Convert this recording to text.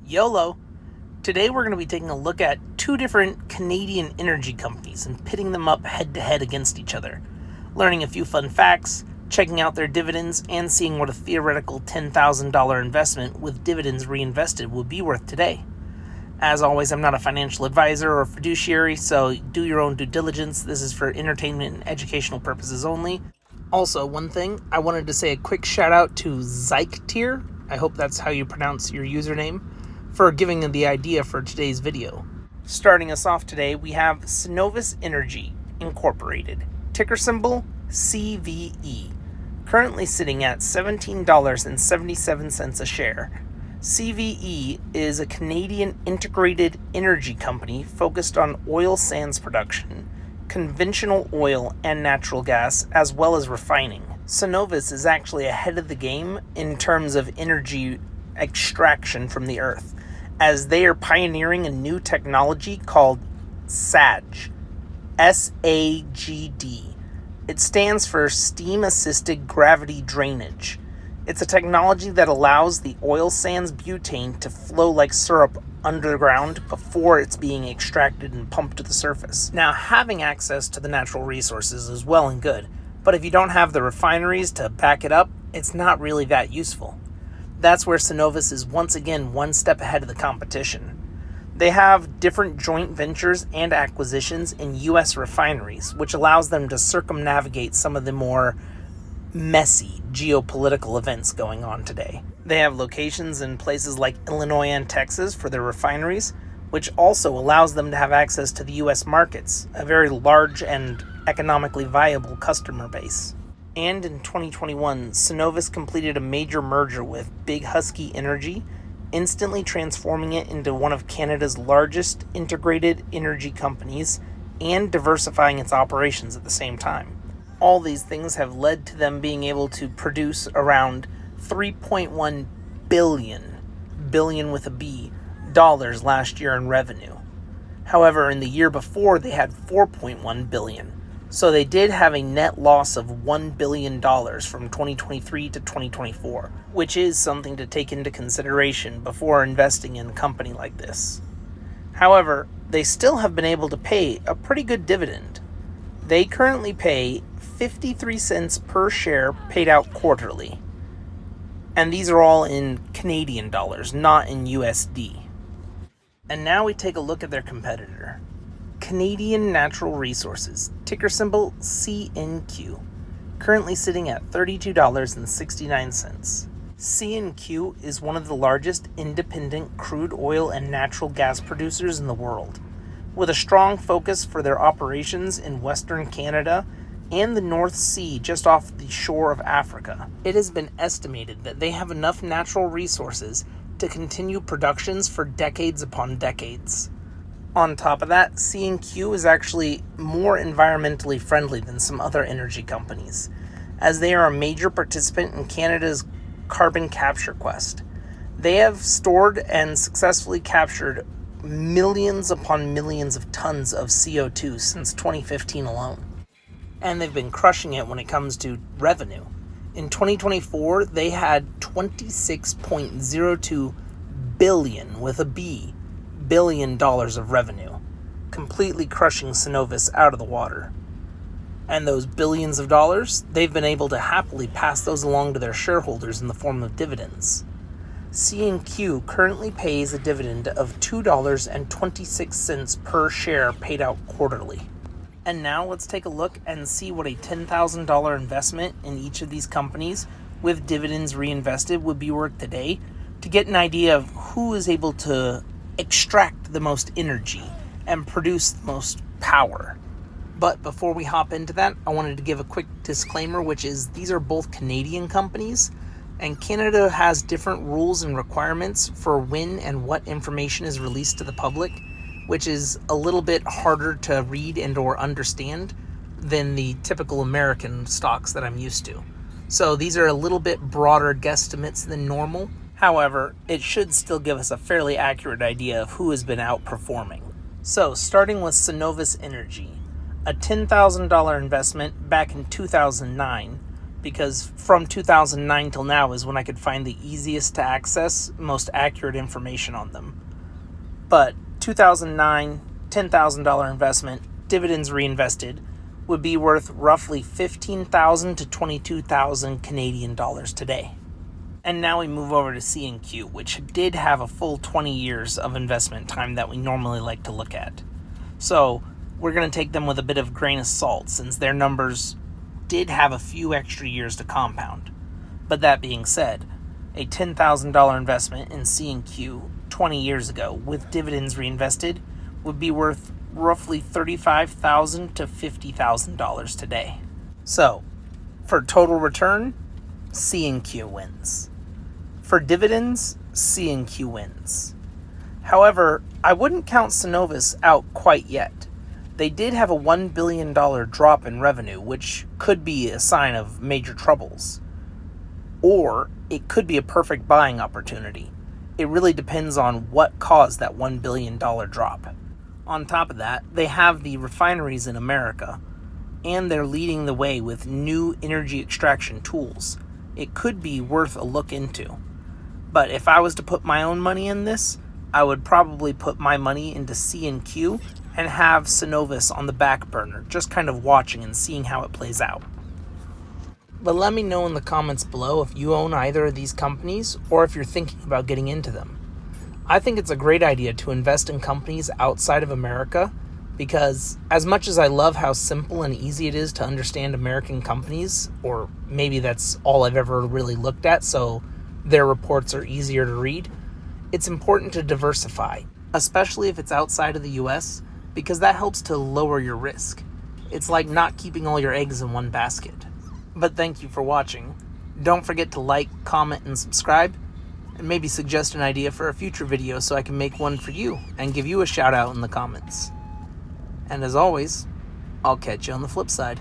YOLO! Today we're going to be taking a look at two different Canadian energy companies and pitting them up head-to-head against each other, learning a few fun facts, checking out their dividends, and seeing what a theoretical $10,000 investment with dividends reinvested would be worth today. As always, I'm not a financial advisor or fiduciary, so do your own due diligence. This is for entertainment and educational purposes only. Also, one thing, I wanted to say a quick shout out to Zyktier, I hope that's how you pronounce your username, for giving them the idea for today's video. Starting us off today, we have Cenovus Energy Incorporated, ticker symbol CVE, currently sitting at $17.77 a share. CVE is a Canadian integrated energy company focused on oil sands production, conventional oil and natural gas, as well as refining. Cenovus is actually ahead of the game in terms of energy extraction from the earth, as they are pioneering a new technology called SAGD. SAGD. It stands for Steam-Assisted Gravity Drainage. It's a technology that allows the oil sands butane to flow like syrup underground before it's being extracted and pumped to the surface. Now, having access to the natural resources is well and good, but if you don't have the refineries to back it up, it's not really that useful. That's where Cenovus is once again one step ahead of the competition. They have different joint ventures and acquisitions in U.S. refineries, which allows them to circumnavigate some of the more messy geopolitical events going on today. They have locations in places like Illinois and Texas for their refineries, which also allows them to have access to the U.S. markets, a very large and economically viable customer base. And in 2021, Cenovus completed a major merger with Big Husky Energy, instantly transforming it into one of Canada's largest integrated energy companies and diversifying its operations at the same time. All these things have led to them being able to produce around $3.1 billion with a B, dollars last year in revenue. However, in the year before, they had $4.1 billion. So they did have a net loss of $1 billion from 2023 to 2024, which is something to take into consideration before investing in a company like this. However, they still have been able to pay a pretty good dividend. They currently pay 53 cents per share paid out quarterly. And these are all in Canadian dollars, not in USD. And now we take a look at their competitor, Canadian Natural Resources, ticker symbol CNQ, currently sitting at $32.69. CNQ is one of the largest independent crude oil and natural gas producers in the world, with a strong focus for their operations in Western Canada and the North Sea just off the shore of Africa. It has been estimated that they have enough natural resources to continue productions for decades upon decades. On top of that, CNQ is actually more environmentally friendly than some other energy companies, as they are a major participant in Canada's carbon capture quest. They have stored and successfully captured millions upon millions of tons of CO2 since 2015 alone. And they've been crushing it when it comes to revenue. In 2024, they had $26.02 billion with a B, billion dollars of revenue, completely crushing Cenovus out of the water. And those billions of dollars, they've been able to happily pass those along to their shareholders in the form of dividends. CNQ currently pays a dividend of $2.26 per share paid out quarterly. And now let's take a look and see what a $10,000 investment in each of these companies with dividends reinvested would be worth today, to get an idea of who is able to extract the most energy and produce the most power. But before we hop into that, I wanted to give a quick disclaimer, which is these are both Canadian companies, and Canada has different rules and requirements for when and what information is released to the public, which is a little bit harder to read and or understand than the typical American stocks that I'm used to. So these are a little bit broader guesstimates than normal. However, it should still give us a fairly accurate idea of who has been outperforming. So, starting with Cenovus Energy, a $10,000 investment back in 2009, because from 2009 till now is when I could find the easiest to access, most accurate information on them. But 2009, $10,000 investment, dividends reinvested, would be worth roughly 15,000 to 22,000 Canadian dollars today. And now we move over to CNQ, which did have a full 20 years of investment time that we normally like to look at. So we're going to take them with a bit of grain of salt, since their numbers did have a few extra years to compound. But that being said, a $10,000 investment in CNQ 20 years ago with dividends reinvested would be worth roughly $35,000 to $50,000 today. So, for total return, CNQ wins. For dividends, CNQ wins. However, I wouldn't count Cenovus out quite yet. They did have a $1 billion drop in revenue, which could be a sign of major troubles. Or it could be a perfect buying opportunity. It really depends on what caused that $1 billion drop. On top of that, they have the refineries in America, and they're leading the way with new energy extraction tools. It could be worth a look into. But if I was to put my own money in this, I would probably put my money into CNQ and have Cenovus on the back burner, just kind of watching and seeing how it plays out. But let me know in the comments below if you own either of these companies or if you're thinking about getting into them. I think it's a great idea to invest in companies outside of America because as much as I love how simple and easy it is to understand American companies, or maybe that's all I've ever really looked at, so their reports are easier to read, it's important to diversify, especially if it's outside of the US, because that helps to lower your risk. It's like not keeping all your eggs in one basket. But thank you for watching. Don't forget to like, comment, and subscribe, and maybe suggest an idea for a future video so I can make one for you and give you a shout out in the comments. And as always, I'll catch you on the flip side.